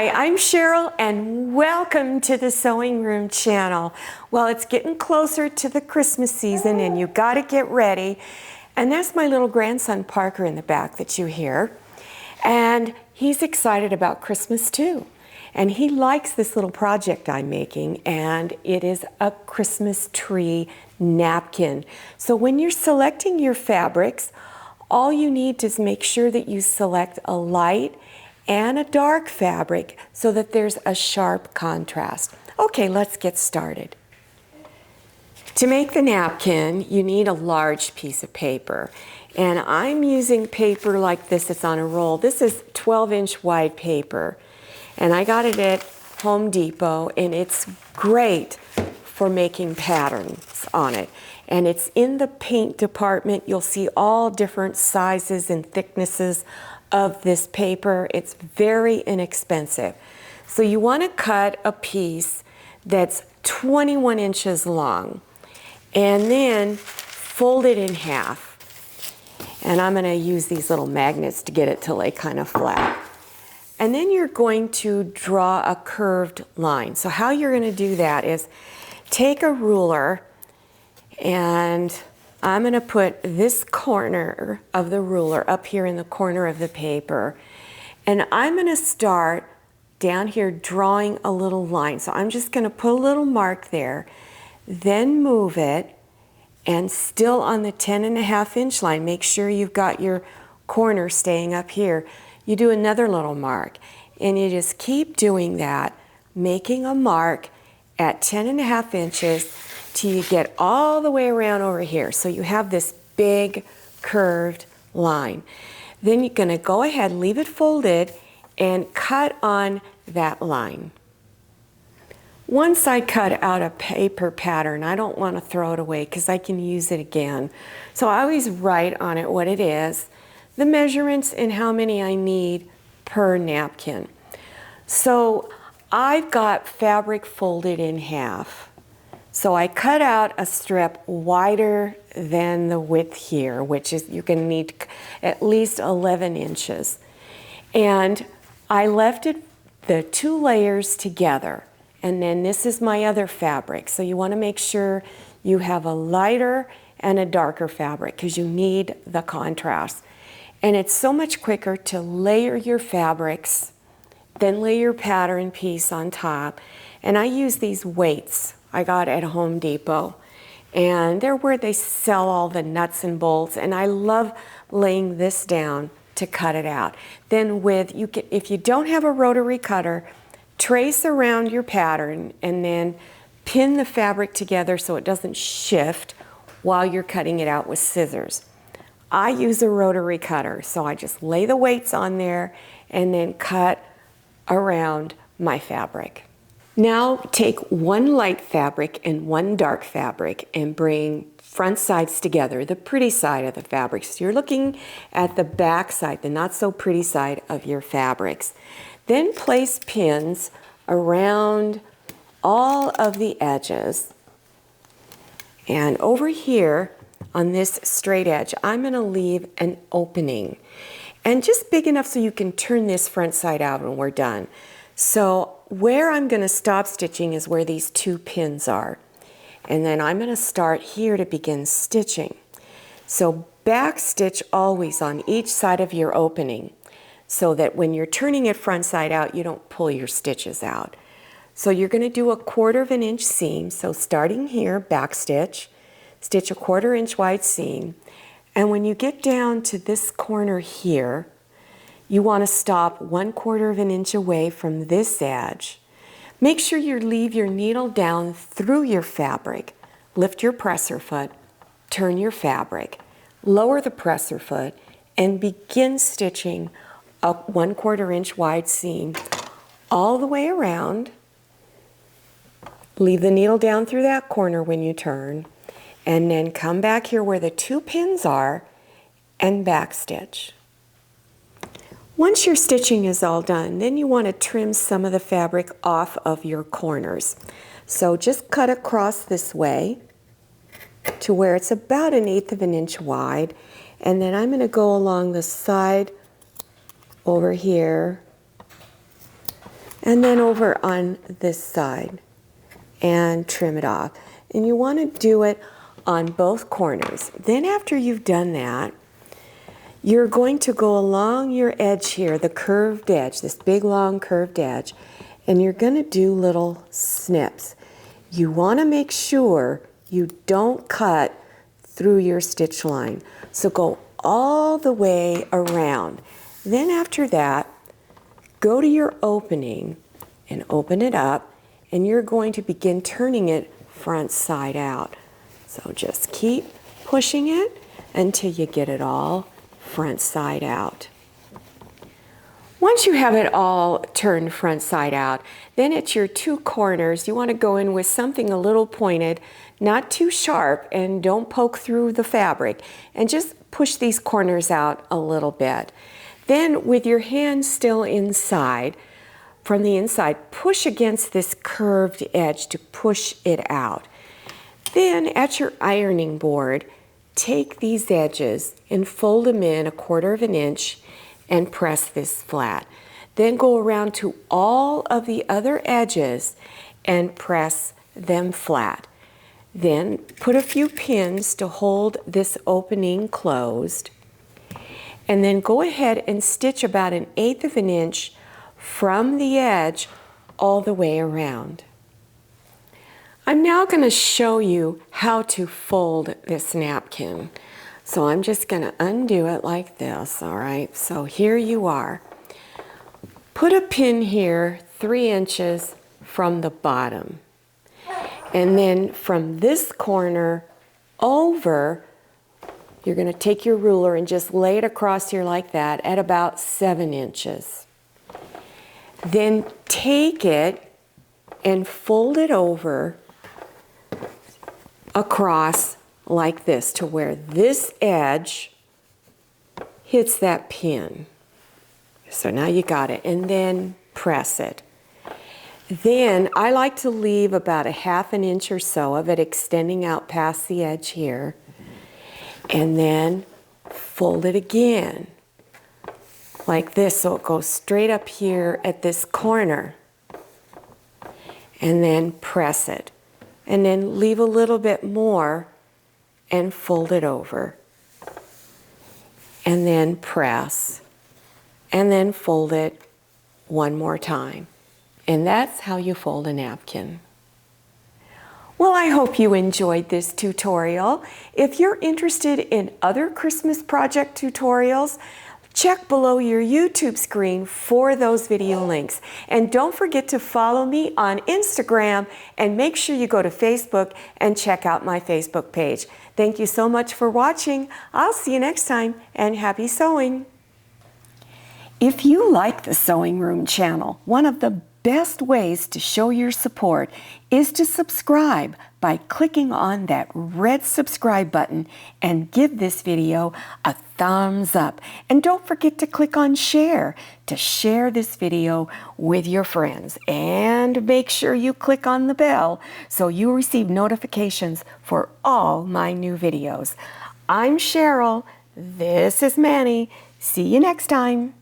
Hi, I'm Cheryl and welcome to the Sewing Room channel. Well, it's getting closer to the Christmas season and you gotta get ready. And that's my little grandson Parker in the back that you hear. And he's excited about Christmas too. And he likes this little project I'm making, and it is a Christmas tree napkin. So when you're selecting your fabrics, all you need to make sure that you select a light and a dark fabric so that there's a sharp contrast. Okay, let's get started. To make the napkin, you need a large piece of paper. And I'm using paper like this, it's on a roll. This is 12-inch wide paper. And I got it at Home Depot, and it's great for making patterns on it. And it's in the paint department. You'll see all different sizes and thicknesses of this paper. It's very inexpensive. So you want to cut a piece that's 21 inches long and then fold it in half. And I'm going to use these little magnets to get it to lay kind of flat. And then you're going to draw a curved line. So how you're going to do that is take a ruler, and I'm going to put this corner of the ruler up here in the corner of the paper. And I'm going to start down here drawing a little line. So I'm just going to put a little mark there, then move it, and still on the 10.5-inch line, make sure you've got your corner staying up here. You do another little mark, and you just keep doing that, making a mark at 10.5 inches till you get all the way around over here. So you have this big curved line. Then you're going to go ahead, leave it folded, and cut on that line. Once I cut out a paper pattern, I don't want to throw it away because I can use it again. So I always write on it what it is, the measurements, and how many I need per napkin. So I've got fabric folded in half. So I cut out a strip wider than the width here, which is you're going to need at least 11 inches. And I left it the two layers together. And then this is my other fabric. So you want to make sure you have a lighter and a darker fabric because you need the contrast. And it's so much quicker to layer your fabrics, then lay your pattern piece on top. And I use these weights I got at Home Depot. And they're where they sell all the nuts and bolts. And I love laying this down to cut it out. Then if you don't have a rotary cutter, trace around your pattern and then pin the fabric together so it doesn't shift while you're cutting it out with scissors. I use a rotary cutter, so I just lay the weights on there and then cut around my fabric. Now take one light fabric and one dark fabric and bring front sides together, the pretty side of the fabric. So you're looking at the back side, the not so pretty side of your fabrics. Then place pins around all of the edges. And over here on this straight edge, I'm going to leave an opening. And just big enough so you can turn this front side out when we're done. So where I'm going to stop stitching is where these two pins are. And then I'm going to start here to begin stitching. So back stitch always on each side of your opening so that when you're turning it front side out, you don't pull your stitches out. So you're going to do a 1/4 inch seam. So starting here, back stitch, stitch a 1/4 inch wide seam. And when you get down to this corner here, you want to stop 1/4 inch away from this edge. Make sure you leave your needle down through your fabric. Lift your presser foot, turn your fabric, lower the presser foot, and begin stitching a 1/4 inch wide seam all the way around. Leave the needle down through that corner when you turn, and then come back here where the two pins are and back stitch. Once your stitching is all done, then you want to trim some of the fabric off of your corners. So just cut across this way to where it's about 1/8 inch wide, and then I'm going to go along the side over here and then over on this side and trim it off. And you want to do it on both corners. Then after you've done that, you're going to go along your edge here, the curved edge, this big long curved edge, and you're going to do little snips. You want to make sure you don't cut through your stitch line. So go all the way around. Then after that, go to your opening and open it up, and you're going to begin turning it front side out. So just keep pushing it until you get it all front side out. Once you have it all turned front side out, then at your two corners, you want to go in with something a little pointed, not too sharp, and don't poke through the fabric, and just push these corners out a little bit. Then with your hand still inside, from the inside, push against this curved edge to push it out. Then at your ironing board, take these edges and fold them in 1/4 of an inch and press this flat. Then go around to all of the other edges and press them flat. Then put a few pins to hold this opening closed. And then go ahead and stitch about 1/8 of an inch from the edge all the way around. I'm now going to show you how to fold this napkin. So I'm just going to undo it like this, all right? So here you are. Put a pin here 3 inches from the bottom. And then from this corner over, you're going to take your ruler and just lay it across here like that at about 7 inches. Then take it and fold it over across like this to where this edge hits that pin. So now you got it, and then press it. Then I like to leave about 1/2 inch or so of it extending out past the edge here, and then fold it again like this so it goes straight up here at this corner, and then press it. And then leave a little bit more and fold it over. And then press. And then fold it one more time. And that's how you fold a napkin. Well, I hope you enjoyed this tutorial. If you're interested in other Christmas project tutorials, check below your YouTube screen for those video links. And don't forget to follow me on Instagram, and make sure you go to Facebook and check out my Facebook page. Thank you so much for watching. I'll see you next time, and happy sewing. If you like the Sewing Room channel, one of the best ways to show your support is to subscribe by clicking on that red subscribe button and give this video a thumbs up. And don't forget to click on share to share this video with your friends. And make sure you click on the bell so you receive notifications for all my new videos. I'm Cheryl. This is Manny. See you next time.